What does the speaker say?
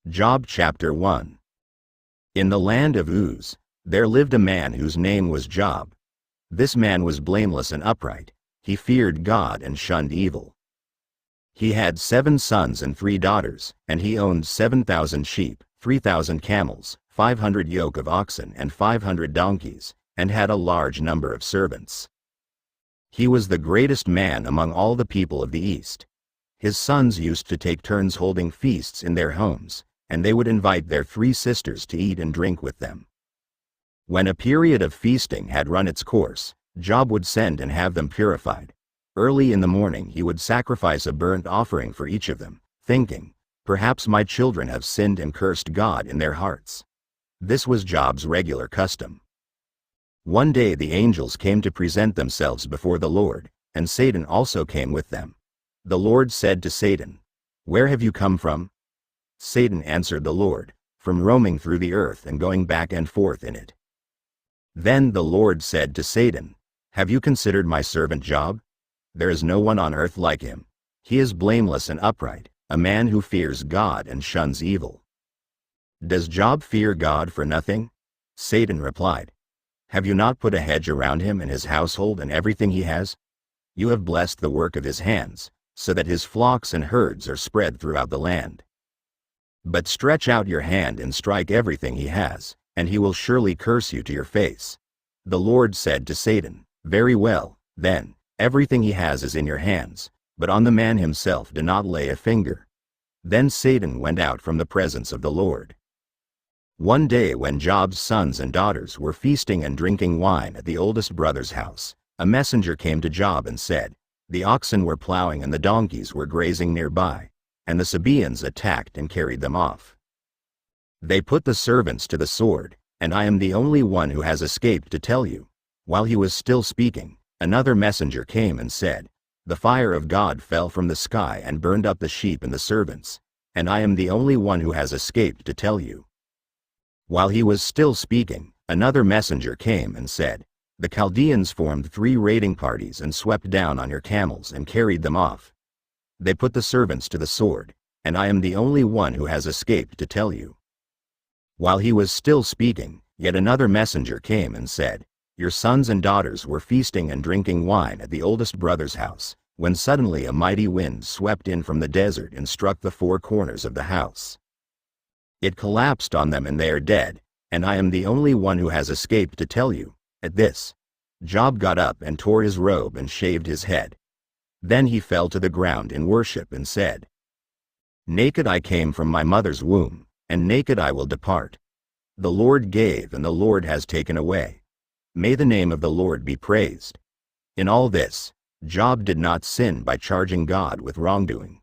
Job chapter 1. In the land of Uz, there lived a man whose name was Job. This man was blameless and upright. He feared God and shunned evil. He had 7 sons and 3 daughters, and he owned 7,000 sheep, 3,000 camels, 500 yoke of oxen and 500 donkeys, and had a large number of servants. He was the greatest man among all the people of the East. His sons used to take turns holding feasts in their homes, and they would invite their 3 sisters to eat and drink with them. When a period of feasting had run its course, Job would send and have them purified. Early in the morning he would sacrifice a burnt offering for each of them, thinking, "Perhaps my children have sinned and cursed God in their hearts." This was Job's regular custom. One day the angels came to present themselves before the Lord, and Satan also came with them. The Lord said to Satan, "Where have you come from?" Satan answered the Lord, "From roaming through the earth and going back and forth in it." Then the Lord said to Satan, "Have you considered my servant Job? There is no one on earth like him. He is blameless and upright, a man who fears God and shuns evil." "Does Job fear God for nothing?" Satan replied, "Have you not put a hedge around him and his household and everything he has? You have blessed the work of his hands, so that his flocks and herds are spread throughout the land. But stretch out your hand and strike everything he has, and he will surely curse you to your face." The Lord said to Satan, "Very well, then, everything he has is in your hands, but on the man himself do not lay a finger." Then Satan went out from the presence of the Lord. One day when Job's sons and daughters were feasting and drinking wine at the oldest brother's house, a messenger came to Job and said, "The oxen were plowing and the donkeys were grazing nearby, and the Sabaeans attacked and carried them off. They put the servants to the sword, and I am the only one who has escaped to tell you." While he was still speaking, another messenger came and said, "The fire of God fell from the sky and burned up the sheep and the servants, and I am the only one who has escaped to tell you." While he was still speaking, another messenger came and said, "The Chaldeans formed 3 raiding parties and swept down on your camels and carried them off. They put the servants to the sword, and I am the only one who has escaped to tell you." While he was still speaking, yet another messenger came and said, "Your sons and daughters were feasting and drinking wine at the oldest brother's house, when suddenly a mighty wind swept in from the desert and struck the 4 corners of the house. It collapsed on them and they are dead, and I am the only one who has escaped to tell you." At this, Job got up and tore his robe and shaved his head. Then he fell to the ground in worship and said, "Naked I came from my mother's womb, and naked I will depart. The Lord gave and the Lord has taken away. May the name of the Lord be praised." In all this, Job did not sin by charging God with wrongdoing.